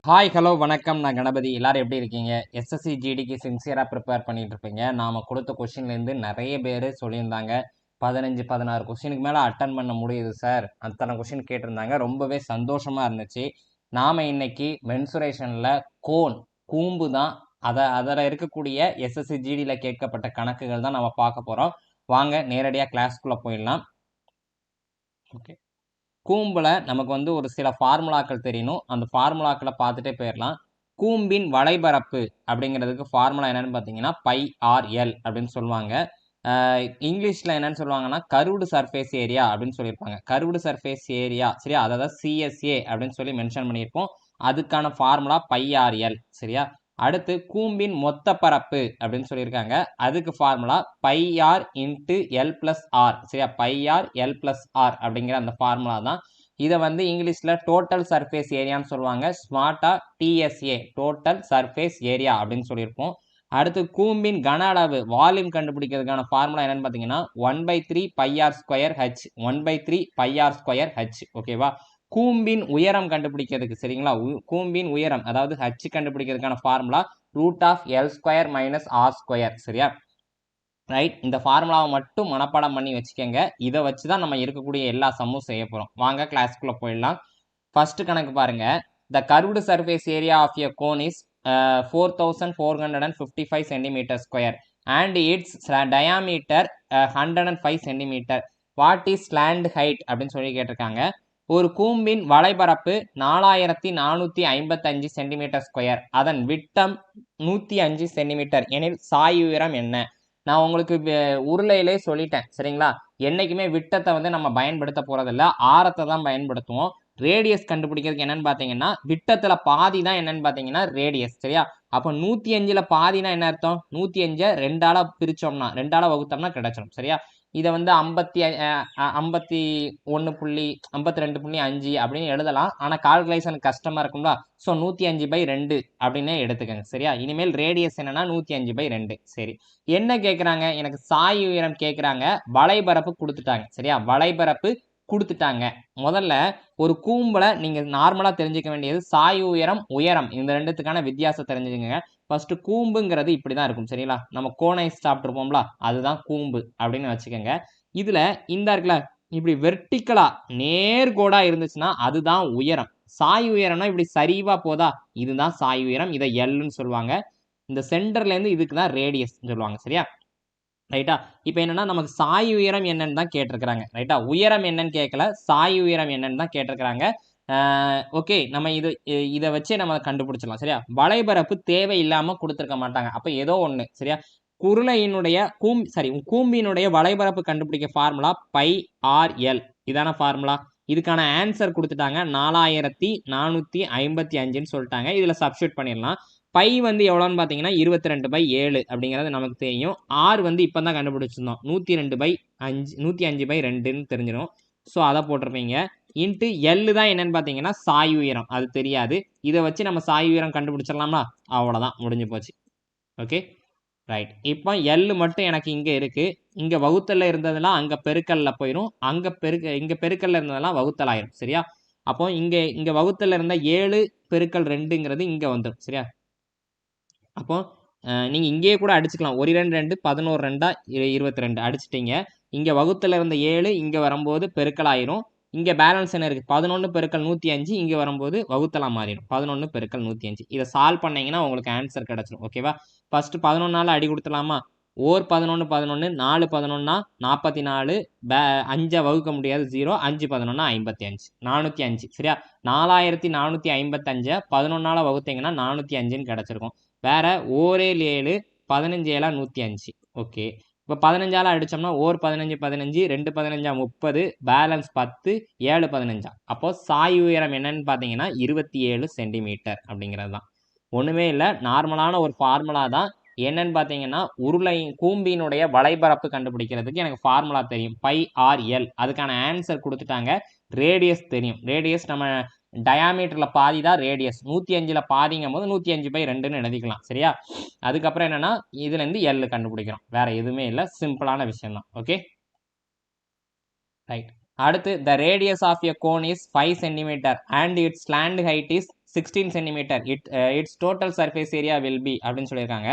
Hi hello வணக்கம். நான் கணபதி. எல்லாரும் எப்படி இருக்கீங்க? எஸ்எஸ்சி ஜிடிக்கு சின்சியராக ப்ரிப்பேர் பண்ணிட்டு இருப்பீங்க. நாம் கொடுத்த கொஷின்லேருந்து நிறைய பேர் சொல்லியிருந்தாங்க 15-16 கொஷினுக்கு மேலே அட்டன் பண்ண முடியுது சார், அத்தனை கொஷின் கேட்டிருந்தாங்க. ரொம்பவே சந்தோஷமாக இருந்துச்சு. நாம் இன்னைக்கு மென்சுரேஷனில் கூம்பு தான் அதில் இருக்கக்கூடிய எஸ்எஸ்சி ஜிடியில் கேட்கப்பட்ட கணக்குகள் தான் நம்ம பார்க்க போகிறோம். வாங்க நேரடியாக கிளாஸ்க்குள்ளே போயிடலாம். ஓகே, கூம்பில் நமக்கு ஒரு சில ஃபார்முலாக்கள் தெரியணும். அந்த ஃபார்முலாக்களை பார்த்துட்டே போயிடலாம். கூம்பின் வளைபரப்பு அப்படிங்கிறதுக்கு ஃபார்முலா என்னன்னு பார்த்தீங்கன்னா πRL அப்படின்னு சொல்லுவாங்க. இங்கிலீஷில் என்னன்னு சொல்லுவாங்கன்னா கர்வ்டு சர்ஃபேஸ் ஏரியா அப்படின்னு சொல்லியிருப்பாங்க. கர்வ்டு சர்ஃபேஸ் ஏரியா சரியா, அதாவது CSA அப்படின்னு சொல்லி மென்ஷன் பண்ணியிருப்போம். அதுக்கான ஃபார்முலா πRL சரியா. அடுத்து கூம்பின் மொத்த பரப்பு அப்படின்னு சொல்லியிருக்காங்க. அதுக்கு ஃபார்முலா πR × L+R சரியா. πR L+R அப்படிங்கிற அந்த ஃபார்முலா தான். இதை இங்கிலீஷில் டோட்டல் சர்ஃபேஸ் ஏரியான்னு சொல்லுவாங்க. ஸ்மார்ட்டாக TSA டோட்டல் சர்ஃபேஸ் ஏரியா அப்படின்னு சொல்லியிருப்போம். அடுத்து கூம்பின் கன அளவு வால்யூம் கண்டுபிடிக்கிறதுக்கான ஃபார்முலா என்னன்னு பார்த்தீங்கன்னா 1/3 πr²h 1/3 πr²h ஓகேவா. கூம்பின் உயரம் கண்டுபிடிக்கிறதுக்கு சரிங்களா, கூம்பின் உயரம் அதாவது h கண்டுபிடிக்கிறதுக்கான ஃபார்முலா √L² - R² சரியா. ரைட், இந்த ஃபார்முலாவை மட்டும் மனப்பாடம் பண்ணி வச்சுக்கோங்க. இதை வச்சு தான் நம்ம இருக்கக்கூடிய எல்லா சம்மும் செய்ய போகிறோம். வாங்க கிளாஸ்க்குள்ளே போயிடலாம். ஃபர்ஸ்ட் கணக்கு பாருங்க. The curved surface area of a cone is 4455 cm² and its diameter 105 cm. What is slant height அப்படின்னு சொல்லி கேட்டிருக்காங்க. ஒரு கூம்பின் வளைபரப்பு 4455 cm², அதன் விட்டம் 105 cm எனில் சாய் உயரம் என்ன? நான் உங்களுக்கு உருளையிலே சொல்லிட்டேன் சரிங்களா. என்னைக்குமே விட்டத்தை நம்ம பயன்படுத்த போறதில்ல, ஆரத்தை தான் பயன்படுத்துவோம். ரேடியஸ் கண்டுபிடிக்கிறதுக்கு என்னன்னு பார்த்தீங்கன்னா விட்டத்தில் பாதி தான் என்னன்னு பார்த்தீங்கன்னா ரேடியஸ் சரியா. அப்போ 105ல் பாதினா என்ன அர்த்தம்? 105 2ஆல் பிரித்தோம்னா 2ஆல் வகுத்தோம்னா கிடைச்சிடும் சரியா. இதை 52.5 அப்படின்னு எழுதலாம். ஆனால் கால்குலேஷன் கஷ்டமாக இருக்கும்ல. ஸோ 105/2 அப்படின்னு எடுத்துக்கோங்க சரியா. இனிமேல் ரேடியஸ் என்னன்னா 105/2 சரி. என்ன கேட்குறாங்க? எனக்கு சாய் உயரம் கேட்குறாங்க. வளைபரப்பு கொடுத்துட்டாங்க சரியா. வளைபரப்பு கொடுத்துட்டாங்க. முதல்ல ஒரு கூம்பில் நீங்கள் நார்மலாக தெரிஞ்சுக்க வேண்டியது சாய் உயரம், உயரம், இந்த ரெண்டுத்துக்கான வித்தியாசம் தெரிஞ்சுக்கோங்க. ஃபர்ஸ்ட் கூம்புங்கிறது இப்படி தான் இருக்கும் சரிங்களா. நம்ம கோனைஸ் சாப்பிட்ருப்போம்ல, அதுதான் கூம்பு அப்படின்னு வச்சுக்கோங்க. இதில் இந்த இருக்குல்ல இப்படி வெர்டிக்கலா நேர்கோடாக இருந்துச்சுன்னா அதுதான் உயரம். சாய் உயரம்னா இப்படி சரிவா போதா, இதுதான் சாய் உயரம். இதை எல்லுன்னு சொல்லுவாங்க. இந்த சென்டர்லேருந்து இதுக்கு தான் ரேடியஸ் சொல்லுவாங்க சரியா. ரைட்டா. இப்போ என்னன்னா நமக்கு சாய் உயரம் என்னன்னு தான் கேட்டிருக்கிறாங்க ரைட்டா. உயரம் என்னன்னு கேட்கல, சாய் உயரம் என்னன்னு தான் கேட்டிருக்கிறாங்க. ஓகே, நம்ம இதை வச்சே நம்ம கண்டுபிடிச்சிடலாம் சரியா. வளைபரப்பு தேவை இல்லாமல் கொடுத்துருக்க மாட்டாங்க. அப்போ ஏதோ ஒன்று சரியா. குருளையினுடைய கூம்பினுடைய வளைபரப்பு கண்டுபிடிக்க ஃபார்முலா πRL இதான ஃபார்முலா. இதுக்கான ஆன்சர் கொடுத்துட்டாங்க 4455ன்னு சொல்லிட்டாங்க. இதில் சப்ஸ்டியூட் பண்ணிடலாம். பை எவ்வளோன்னு பார்த்தீங்கன்னா 22/7 அப்படிங்கிறது நமக்கு தெரியும். ஆர் இப்போ தான் கண்டுபிடிச்சிருந்தோம் 105/2ன்னு தெரிஞ்சிடும். ஸோ அதை போட்டிருப்பீங்க. இன்ட்டு எல் தான் என்னன்னு பார்த்தீங்கன்னா சாய் உயரம், அது தெரியாது. இதை வச்சு நம்ம சாய் உயரம் கண்டுபிடிச்சிடலாமா? அவ்வளோதான், முடிஞ்சு போச்சு. Okay right. இப்போ எல் மட்டும் எனக்கு இங்கே இருக்குது. இங்கே வகுத்தலில் இருந்ததெல்லாம் அங்கே பெருக்கல்ல போயிடும். இங்கே பெருக்கல்ல இருந்ததெல்லாம் வகுத்தல் ஆயிரும் சரியா. அப்போ இங்கே வகுத்தலில் இருந்த 7 × 2ங்கிறது இங்கே வந்துடும் சரியா. அப்போ நீங்கள் இங்கேயே கூட அடிச்சுக்கலாம். 1 2 2 11 2 22 அடிச்சிட்டிங்க. இங்கே வகுத்தில் இருந்த 7 இங்கே வரும்போது பெருக்கல் ஆயிரும். இங்கே பேலன்ஸ் என்ன இருக்குது? 11 × 105 இங்கே வரும்போது வகுத்தலாம் மாறிடும். 11 × 105. இதை சால்வ் பண்ணிங்கன்னா உங்களுக்கு ஆன்சர் கிடச்சிடும். ஓகேவா. ஃபஸ்ட்டு 11ஆல் அடி கொடுத்துலாமா? ஓர் 11 11 4 11 44 5 வகுக்க முடியாது 0 5 11 55 405 சரியா. 4455 11ஆல் வகுத்தீங்கன்னா 405ன்னு கிடச்சிருக்கும். வேற ஓரேல் 7 15 7 105. ஓகே, இப்போ 15ஆல் அடித்தோம்னா ஓர் 15 15 2 15 30 பேலன்ஸ் 10 7 15. அப்போது சாய் உயரம் என்னன்னு பார்த்தீங்கன்னா 27 சென்டிமீட்டர் அப்படிங்கிறது தான். ஒன்றுமே இல்லை, நார்மலான ஒரு ஃபார்முலா தான். என்னன்னு பார்த்தீங்கன்னா கூம்பினுடைய வளைபரப்பு கண்டுபிடிக்கிறதுக்கு எனக்கு ஃபார்முலா தெரியும் πRL. அதுக்கான ஆன்சர் கொடுத்துட்டாங்க. ரேடியஸ் தெரியும். ரேடியஸ் நம்ம டயாமீட்டரில் பாதி தான் ரேடியஸ். 105ல் பாதிங்கும் போது 105/2ன்னு எழுதிக்கலாம் சரியா. அதுக்கப்புறம் என்னன்னா இதுலேருந்து எல் கண்டுபிடிக்கிறோம். வேற எதுவுமே இல்லை, சிம்பிளான விஷயம் தான். Okay right. அடுத்து the radius of a cone is 5 cm and its slant height is 16 centimetre. It's total surface area will be அப்படின்னு சொல்லியிருக்காங்க.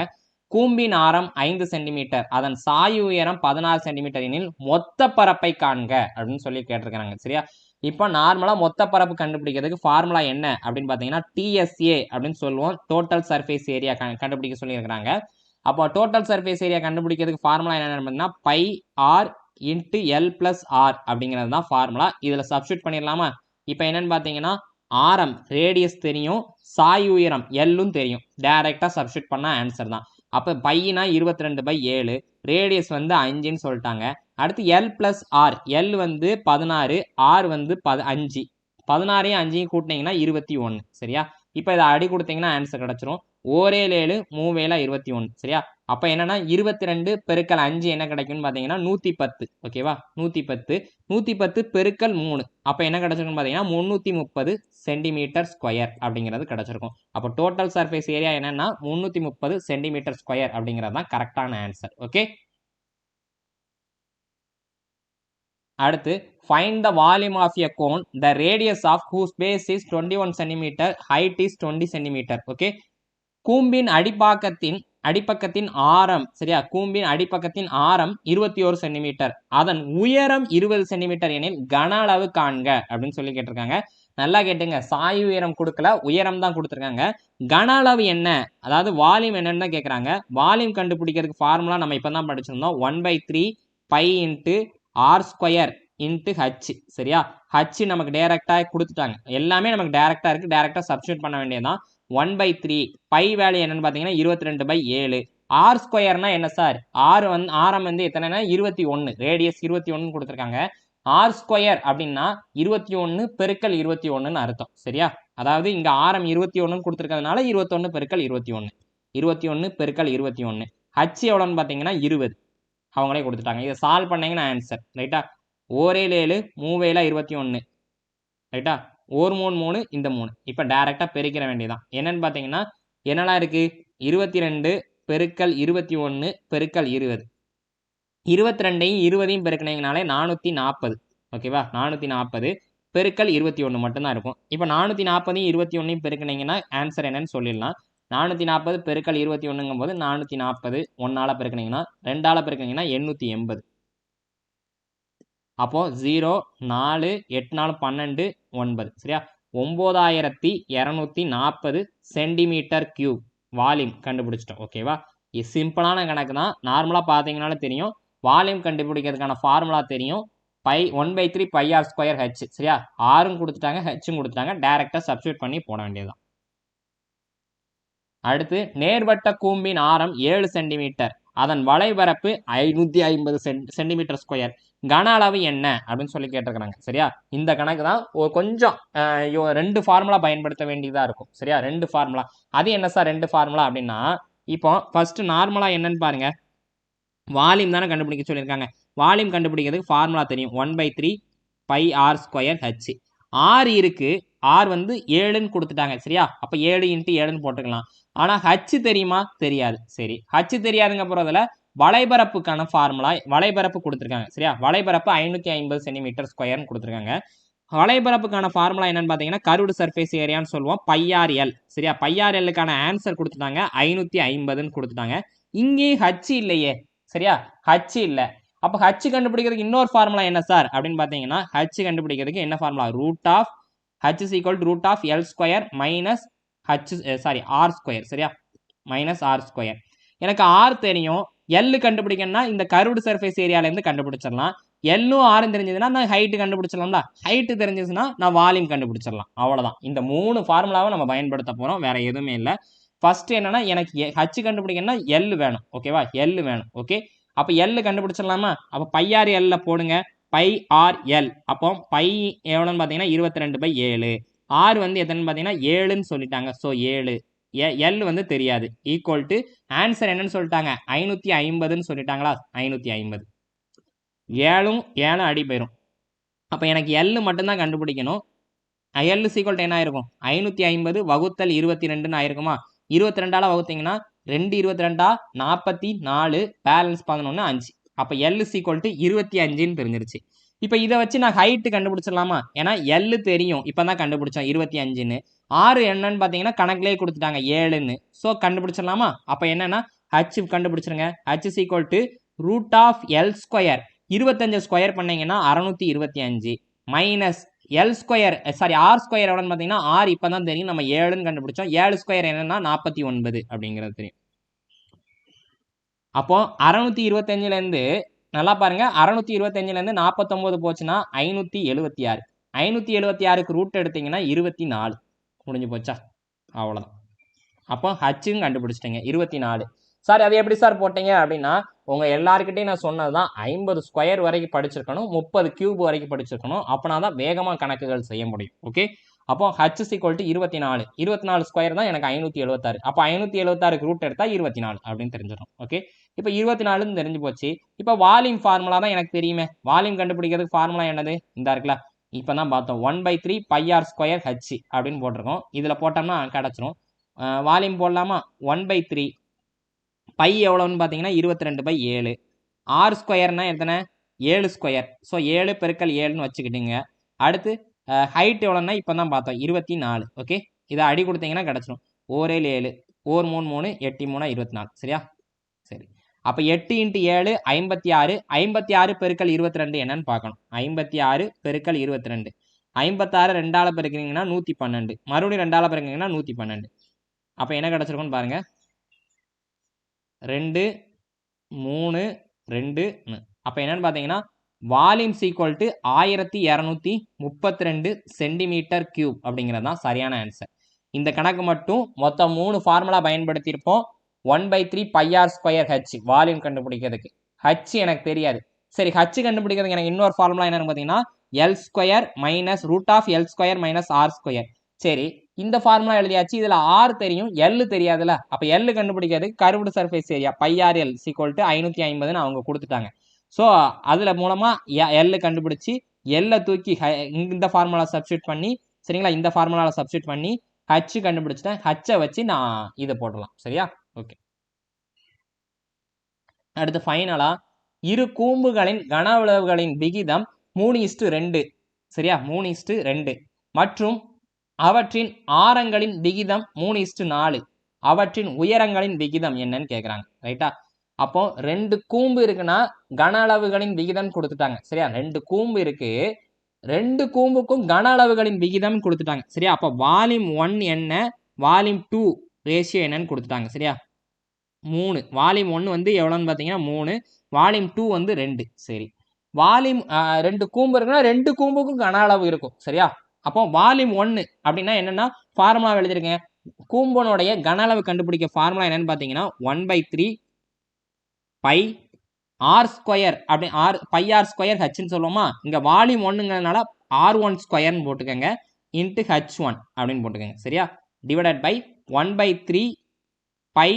கூம்பின் ஆரம் 5 சென்டிமீட்டர், அதன் சாய்வு உயரம் 16 சென்டிமீட்டர் எனில் மொத்த பரப்பை காண்க அப்படின்னு சொல்லி கேட்டிருக்காங்க. சரியா? இப்போ நார்மலா மொத்த பரப்பு கண்டுபிடிக்கிறதுக்கு ஃபார்முலா என்ன அப்படின்னு பார்த்தீங்கன்னா டிஎஸ்ஏ அப்படின்னு சொல்லுவோம். டோட்டல் சர்ஃபேஸ் ஏரியா கண்டுபிடிக்க சொல்லியிருக்கிறாங்க. அப்போ டோட்டல் சர்ஃபேஸ் ஏரியா கண்டுபிடிக்கிறதுக்கு ஃபார்முலா என்னன்னு பார்த்தீங்கன்னா pi r into l plus r அப்படிங்கிறது தான் ஃபார்முலா. இதில் சப்ஸ்டியூட் பண்ணிடலாமா? இப்போ என்னன்னு பார்த்தீங்கன்னா ஆரம் ரேடியஸ் தெரியும், சாய் உயரம் எல்லும் தெரியும். டைரெக்டாக சப்ஸ்டியூட் பண்ணால் ஆன்சர் தான். அப்போ பையனா 22/7, ரேடியஸ் வந்து 5ன்னு சொல்லிட்டாங்க. அடுத்து எல் பிளஸ் ஆர், எல் வந்து 16, ஆர் வந்து 5. 16ஐயும் 5ஐயும் கூட்டினீங்கன்னா 21. சரியா? இப்போ இதை அடி கொடுத்தீங்கன்னா ஆன்சர் கிடச்சிரும். 4 7 3 21. சரியா? அப்போ என்னன்னா 22 பெருக்கல் 5 என்ன கிடைக்கும்னு பார்த்தீங்கன்னா 110. ஓகேவா? 110 110 பெருக்கல் 3 அப்போ என்ன கிடைச்சிருக்குன்னு பார்த்தீங்கன்னா 330 சென்டிமீட்டர் ஸ்கொயர் அப்படிங்கிறது கிடைச்சிருக்கும். அப்போ டோட்டல் சர்ஃபேஸ் ஏரியா என்னன்னா 330 சென்டிமீட்டர் ஸ்கொயர் அப்படிங்கிறது தான் கரெக்டான ஆன்சர். ஓகே, அடுத்து find the volume of a cone, the radius of whose base is 21 centimetre, height is 20 centimetre. Okay, கூம்பின் அடிப்பக்கத்தின் ஆரம், சரியா? கூம்பின் அடிப்பக்கத்தின் ஆரம் 21 சென்டிமீட்டர், அதன் உயரம் 20 சென்டிமீட்டர் எனில் கன அளவு காண்க அப்படின்னு சொல்லி கேட்டிருக்காங்க. நல்லா கேட்டுங்க, சாய் உயரம் கொடுக்கல, உயரம் தான் கொடுத்துருக்காங்க. கன அளவு என்ன, அதாவது வால்யூம் என்னன்னு தான் கேட்குறாங்க. வால்யூம் கண்டுபிடிக்கிறதுக்கு ஃபார்முலா நம்ம இப்போ தான் படிச்சிருந்தோம். 1/3 pi into r square into h. சரியா? ஹச் நமக்கு டைரக்டாக கொடுத்துட்டாங்க. எல்லாமே நமக்கு டைரக்டாக இருக்குது, டைரக்டாக சப்ஸ்டியூட் பண்ண வேண்டியதான். 1/3 பை வேல்யூ என்னன்னு பார்த்தீங்கன்னா 22/7. ஆர் ஸ்கொயர்னா என்ன சார்? ஆரம் வந்து எத்தனைனா 21, ரேடியஸ் 21 கொடுத்துருக்காங்க. ஆர் ஸ்கொயர் அப்படின்னா 21 பெருக்கல் 21ன்னு அர்த்தம். சரியா? அதாவது இங்க ஆரம் 21 கொடுத்துருக்கிறதுனால 21 பெருக்கல் 21, 21 பெருக்கல் 21. ஹச் எவ்வளோன்னு பார்த்தீங்கன்னா 20 அவங்களே கொடுத்துட்டாங்க. இதை சால்வ் பண்ணீங்கன்னா ஆன்சர். ரைட்டா? 4 7 3 21. ரைட்டா? 1 3 3 இந்த 3. இப்போ டைரெக்டாக பெருக்கிற வேண்டியதான். என்னன்னு பார்த்தீங்கன்னா என்னெல்லாம் இருக்குது? 22 பெருக்கல் 21 பெருக்கல் 20. 22ஐயும் 20ஐயும் பெருக்கினீங்கனாலே 440. ஓகேவா? 440 பெருக்கல் 21 மட்டும்தான் இருக்கும். இப்போ 440ஐயும் 21ஐயும் பெருக்கினீங்கன்னா ஆன்சர் என்னன்னு சொல்லிடலாம். 440 பெருக்கல் 21ங்கும் போது 440 1ஆல் பெருக்கினீங்கன்னா 2ஆல் பெருக்கினீங்கன்னா 880. அப்போ 0 4 8 4 12 9. சரியா? 9240 சென்டிமீட்டர் கியூப் வால்யூம் கண்டுபிடிச்சிட்டோம். ஓகேவா? இது சிம்பிளான கணக்கு தான். நார்மலாக பார்த்தீங்கன்னாலும் தெரியும். வால்யூம் கண்டுபிடிக்கிறதுக்கான ஃபார்முலா தெரியும். 1/3 பை ஆர் ஸ்கொயர் ஹெச். சரியா? ஆரும் கொடுத்துட்டாங்க, ஹெச்சும் கொடுத்துட்டாங்க. டைரெக்டாக சப்ஸ்டியூட் பண்ணி போட வேண்டியதுதான். அடுத்து நேர்வட்ட கூம்பின் ஆரம் 7 சென்டிமீட்டர், அதன் வளைபரப்பு 550 சென்டிமீட்டர் ஸ்கொயர், கன அளவு என்ன அப்படின்னு சொல்லி கேட்டிருக்கிறாங்க. சரியா? இந்த கணக்கு தான் கொஞ்சம் 2 ஃபார்முலா பயன்படுத்த வேண்டியதாக இருக்கும். சரியா? 2 ஃபார்முலா. அது என்ன சார் 2 ஃபார்முலா அப்படின்னா, இப்போ ஃபர்ஸ்ட் நார்மலா என்னன்னு பாருங்க. வால்யூம் தானே கண்டுபிடிக்க சொல்லியிருக்காங்க. வால்யூம் கண்டுபிடிக்கிறதுக்கு ஃபார்முலா தெரியும். 1/3 pi r square h. R இருக்கு, ஆர் வந்து 7ன்னு கொடுத்துட்டாங்க. சரியா? அப்போ 7 × 7ன்னு போட்டுக்கலாம். ஆனால் ஹச் தெரியுமா? தெரியாது. சரி, ஹச் தெரியாதுங்க போகிறதுல வளைபரப்புக்கான ஃபார்முலா, வளைபரப்பு கொடுத்துருக்காங்க. சரியா? வளைபரப்பு 550 சென்டிமீட்டர் ஸ்கொயர்னு கொடுத்துருக்காங்க. வளைபரப்புக்கான ஃபார்முலா என்னன்னு பார்த்தீங்கன்னா கர்வ்டு சர்ஃபேஸ் ஏரியான்னு சொல்லுவோம். πRL. சரியா? πRLக்கான ஆன்சர் கொடுத்துட்டாங்க, 550ன்னு கொடுத்துட்டாங்க. இங்கேயும் ஹச் இல்லையே. சரியா? ஹச் இல்லை. அப்போ ஹச் கண்டுபிடிக்கிறதுக்கு இன்னொரு ஃபார்முலா என்ன சார் அப்படின்னு பார்த்தீங்கன்னா, ஹச் கண்டுபிடிக்கிறதுக்கு என்ன formula? h is equal to √L square minus r square. சரியா? Minus r square. எனக்கு ஆர் தெரியும், எல் கண்டுபிடிக்கணும்னா இந்த கர்வ்டு சர்ஃபேஸ் ஏரியாலேருந்து கண்டுபிடிச்சிடலாம். எல்லும் ஆரும் தெரிஞ்சதுன்னா நான் ஹைட்டு கண்டுபிடிச்சிடலாம்ல. ஹைட்டு தெரிஞ்சதுன்னா நான் வால்யூம் கண்டுபிடிச்சிடலாம். அவ்வளோதான். இந்த 3 ஃபார்முலாவை நம்ம பயன்படுத்த போகிறோம், வேற எதுவுமே இல்லை. ஃபர்ஸ்ட் என்னன்னா எனக்கு ஹச் கண்டுபிடிக்கணும்னா எல் வேணும். ஓகேவா? எல் வேணும். ஓகே, அப்போ எல் கண்டுபிடிச்சிடலாமா? அப்போ πRL போடுங்க. πRL அப்போ பை எவ்வளோன்னு பார்த்தீங்கன்னா 22/7. ஆர் வந்து எத்தனைன்னு பார்த்தீங்கன்னா 7ன்னு சொல்லிட்டாங்க. ஸோ 7. எல் வந்து தெரியாது. ஈக்குவல் டு ஆன்சர் என்னன்னு சொல்லிட்டாங்க? 550ன்னு சொல்லிட்டாங்களா? 550. 7ம் 7 அடி போயிடும். அப்போ எனக்கு எல் மட்டும்தான் கண்டுபிடிக்கணும். எல் சீக்வல் என்ன ஆயிருக்கும்? 550 வகுத்தல் 22ன்னு ஆயிருக்குமா? 22ஆல் வகுத்தீங்கன்னா 2 22 44, பேலன்ஸ் 11 5. அப்போ எல் சீக்வல் டு 25ன்னு தெரிஞ்சிருச்சு. இப்போ இதை வச்சு நான் ஹைட்டு கண்டுபிடிச்சிடலாமா? ஏன்னா எல் தெரியும், இப்போ தான் கண்டுபிடிச்சோம் 25ன்னு. ஆறு என்னன்னு பார்த்தீங்கன்னா கணக்கிலே கொடுத்துட்டாங்க 7ன்னு. ஸோ கண்டுபிடிச்சிடலாமா? அப்போ என்னன்னா ஹச் கண்டுபிடிச்சிருங்க. H is equal to root of l square. 25 square பண்ணீங்கன்னா 625 minus l square sorry r square எவ்வளோன்னு பார்த்தீங்கன்னா ஆர் இப்போ தான் தெரியும், நம்ம 7ன்னு கண்டுபிடிச்சோம். 7 ஸ்கொயர் என்னன்னா 49 அப்படிங்கிறது தெரியும். அப்போ 625லேருந்து நல்லா பாருங்க, 625லேருந்து 49 போச்சுன்னா 576. 576க்கு ரூட் எடுத்தீங்கன்னா 24. முடிஞ்சு போச்சா? அவ்வளோதான். அப்போ ஹச்சும் கண்டுபிடிச்சிட்டிங்க 24. சார் அது எப்படி சார் போட்டீங்க அப்படின்னா, உங்கள் எல்லாருக்கிட்டையும் நான் சொன்னது தான், 50 ஸ்கொயர் வரைக்கும் படிச்சிருக்கணும், 30 கியூப் வரைக்கும் படிச்சிருக்கணும். அப்போனா தான் வேகமாக கணக்குகள் செய்ய முடியும். ஓகே, அப்போ ஹச் ஈக்குவல் டு 24. 24 ஸ்கொயர் தான் எனக்கு 576. அப்போ 576க்கு ரூட் எடுத்தால் 24 அப்படின்னு தெரிஞ்சிடும். ஓகே, இப்போ 24ன்னு தெரிஞ்சு போச்சு. இப்போ வால்யூம் ஃபார்முலா தான் எனக்கு தெரியுமே. வால்யூம் கண்டுபிடிக்கிறதுக்கு ஃபார்முலா என்னது? இந்த இருக்குல்ல, இப்போ தான் பார்த்தோம். 1/3 πr ஸ்கொயர் ஹச் அப்படின்னு போட்டிருக்கோம். இதில் போட்டோம்னா கிடச்சிரும். வால்யூம் போடலாமா? 1/3 பை எவ்வளோன்னு பார்த்தீங்கன்னா 22/7. ஆர் ஸ்கொயர்னா எத்தனை? 7 ஸ்கொயர். ஸோ 7 பெருக்கல் 7ன்னு வச்சுக்கிட்டுங்க. அடுத்து ஹைட் எவ்வளோன்னா இப்போ தான் பார்த்தோம் 24. ஓகே, இதை அடி கொடுத்தீங்கன்னா கிடச்சிரும். 1 7 1 3 3 8 3 24. சரியா? சரி, அப்போ 8 × 7 56. 56 பெருக்கல் 22 என்னன்னு பார்க்கணும். 56 பெருக்கல் 22. 56 2ஆல் பெருக்கிறீங்கன்னா 112. மறுபடியும் 2ஆல் பெருக்கிறீங்கன்னா 112. அப்போ என்ன கிடச்சிருக்குன்னு பாருங்கள். 2 3 2. அப்போ என்னன்னு பார்த்தீங்கன்னா volume equal to 1232 centimetre cube அப்படிங்கிறது தான் சரியான ஆன்சர். இந்த கணக்கு மட்டும் மொத்தம் 3 ஃபார்முலா பயன்படுத்தியிருப்போம். 1/3 πr ஸ்கொயர் ஹச் வால்யூம் கண்டுபிடிக்கிறதுக்கு. ஹச் எனக்கு தெரியாது. சரி, ஹச் கண்டுபிடிக்கிறதுக்கு எனக்கு இன்னொரு ஃபார்முலா என்னன்னு பார்த்தீங்கன்னா l square minus root of l square minus r square. சரி, இந்த ஃபார்முலா எழுதியாச்சு. இதில் ஆர் தெரியும், எல் தெரியாதுல்ல. அப்போ எல் கண்டுபிடிக்கிறதுக்கு curved surface area πrl equal to 550ன்னு அவங்க கொடுத்துட்டாங்க. ஸோ அதில் மூலமாக எல் கண்டுபிடிச்சி எல்லை தூக்கி இந்த ஃபார்முலா சப்ஸ்டியூட் பண்ணி, சரிங்களா, இந்த ஃபார்முலாவில் சப்ஸ்டியூட் பண்ணி ஹச் கண்டுபிடிச்சிட்டேன். ஹச்சை வச்சு நான் இதை போடலாம். சரியா? ஓகே, அடுத்து ஃபைனலாக இரு கூம்புகளின் கன அளவுகளின் விகிதம் 3:2. சரியா? 3:2 மற்றும் அவற்றின் ஆரங்களின் விகிதம் 3:4. அவற்றின் உயரங்களின் விகிதம் என்னன்னு கேட்குறாங்க. ரைட்டா? அப்போ 2 கூம்பு இருக்குன்னா கன அளவுகளின் விகிதம் கொடுத்துட்டாங்க. சரியா? 2 கூம்பு இருக்கு, 2 கூம்புக்கும் கன அளவுகளின் விகிதம் கொடுத்துட்டாங்க. சரியா? அப்போ வால்யூம் 1 என்ன, வால்யூம் 2 ரேஷியோ என்னன்னு கொடுத்துட்டாங்க. சரியா? 3. வால்யூம் 1 வந்து எவ்வளோன்னு பார்த்தீங்கன்னா 3, வால்யூம் 2 வந்து 2. சரி, வால்யூம் 2 கூம்பு இருக்குன்னா 2 கூம்புக்கும் கன அளவு இருக்கும். சரியா? அப்போ வால்யூம் 1 அப்படின்னா என்னன்னா ஃபார்முலா எழுதிருக்கேன். கூம்பனுடைய கன அளவு கண்டுபிடிக்க ஃபார்முலா என்னன்னு பார்த்தீங்கன்னா 1/3 பை ஆர் ஸ்கொயர் அப்படி πr ஸ்கொயர் ஹச்ன்னு சொல்லுவோமா. இங்கே வால்யூம் 1ங்கிறதுனால r1 ஸ்கொயர்னு போட்டுக்கோங்க, இன்ட்டு h1 அப்படின்னு போட்டுக்கோங்க. சரியா? டிவைடட் பை 1/3 பை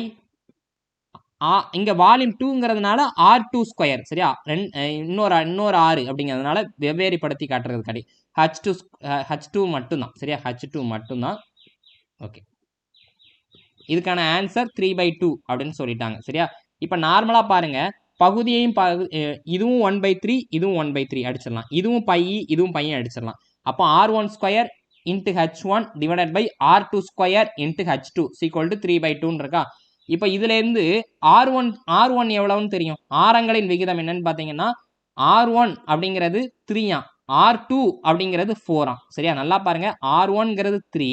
இங்கே வால்யூம் 2ங்கிறதுனால r2 ஸ்கொயர். சரியா? இன்னொரு 6 அப்படிங்கிறதுனால வெவ்வேறு படுத்தி காட்டுறது கடை h2 மட்டும்தான். சரியா? h2 மட்டும்தான். ஓகே, இதுக்கான ஆன்சர் 3/2 அப்படின்னு சொல்லிட்டாங்க. சரியா? இப்போ நார்மலாக பாருங்க, பகுதியையும் இதுவும் 1/3 இதுவும் 1/3 அடிச்சிடலாம், இதுவும் பை இதுவும் பையன் அடிச்சிடலாம். அப்போ r1 square into h1 divided by r2 square into h2 equal to 3/2ன்னு இருக்கா. இப்போ இதுலேருந்து r1 எவ்வளவுன்னு தெரியும். ஆரங்களின் விகிதம் என்னன்னு பார்த்தீங்கன்னா r1 அப்படிங்கிறது 3 r2 அப்படிங்கிறது 4. சரியா? நல்லா பாருங்க, r1ங்கிறது 3,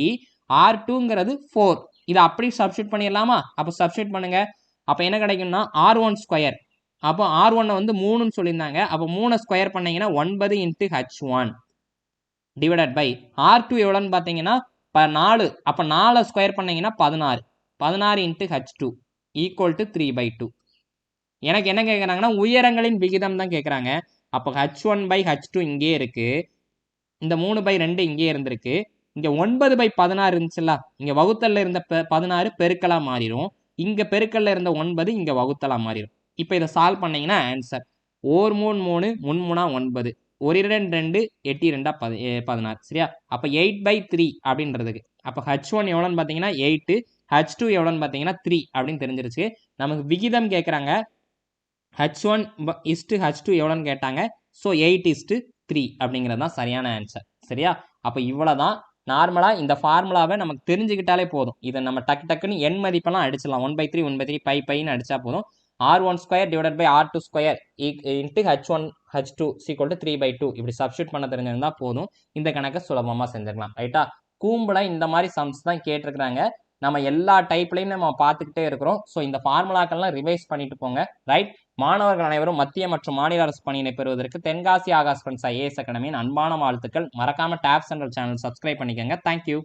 r2ங்கிறது 4. இதை அப்படி சப்ஸ்டியூட் பண்ணிடலாமா? அப்போ சப்ஸ்டியூட் பண்ணுங்க. அப்போ என்ன கிடைக்கும்னா r1 ஸ்கொயர். அப்போ r1 வந்து 3ன்னு சொல்லியிருந்தாங்க. அப்போ 3 ஸ்கொயர் பண்ணீங்கன்னா 9 into h1 divided by r2 எவ்வளோன்னு பார்த்தீங்கன்னா 4. அப்போ 4 ஸ்கொயர் பண்ணீங்கன்னா 16. 16 இன்ட்டு h2 ஈக்குவல் டு 3/2. எனக்கு என்ன கேட்குறாங்கன்னா உயரங்களின் விகிதம் தான் கேட்குறாங்க. அப்போ h1/h2 இங்கே இருக்கு, இந்த 3/2 இங்கே இருந்திருக்கு, இங்கே 9/16 இருந்துச்சுல்ல, இங்கே வகுத்தல்ல இருந்த 16 பெருக்கலாக மாறிடும், இங்கே பெருக்கல்ல இருந்த 9 இங்கே வகுத்தலாக மாறிடும். இப்போ இதை சால்வ் பண்ணீங்கன்னா ஆன்சர் 1 3 3 3 3 9 1 2 2 8 2 16. சரியா? அப்போ 8/3 அப்படின்றதுக்கு அப்போ h1 எவ்வளோன்னு பார்த்தீங்கன்னா 8, h2 எவ்வளோன்னு பார்த்தீங்கன்னா 3 அப்படின்னு தெரிஞ்சிருச்சு. நமக்கு விகிதம் கேட்குறாங்க, h1 h2 எவ்வளோன்னு கேட்டாங்க. ஸோ 8:3 3 அப்படிங்கிறது தான் சரியான ஆன்சர். சரியா? அப்போ இவ்வளோதான். நார்மலாக இந்த ஃபார்முலாவை நமக்கு தெரிஞ்சுக்கிட்டாலே போதும். இதை நம்ம டக்கு டக்குன்னு எண் மதிப்பெல்லாம் அடிச்சிடலாம். 1/3 1/3 பைன்னு அடிச்சா போதும். r1² divided by r2² into h1 h2 = 3/2 இப்படி சப்ஸ்டியூட் பண்ண தெரிஞ்சிருந்தா போதும். இந்த கணக்கை சுலபமாக செஞ்சிடலாம். ரைட்டா? கூம்பில் இந்த மாதிரி சம்ஸ் தான் கேட்டிருக்கிறாங்க. நம்ம எல்லா டைப்லையும் நம்ம பார்த்துக்கிட்டே இருக்கிறோம். ஸோ இந்த ஃபார்முலாக்கள்லாம் ரிவைஸ் பண்ணிட்டு போங்க. ரைட்? மாணவர்கள் அனைவரும் மத்திய மற்றும் மாநில அரசு பணியினை பெறுவதற்கு தென்காசி ஆகாஷ் ஃப்ரெண்ட்ஸ் ஐஏஎஸ் அகாடமியின் அன்பான வாழ்த்துக்கள். மறக்காம டேப் சென்ட்ரல் சேனல் சப்ஸ்கிரைப் பண்ணிக்கோங்க. தேங்க்யூ.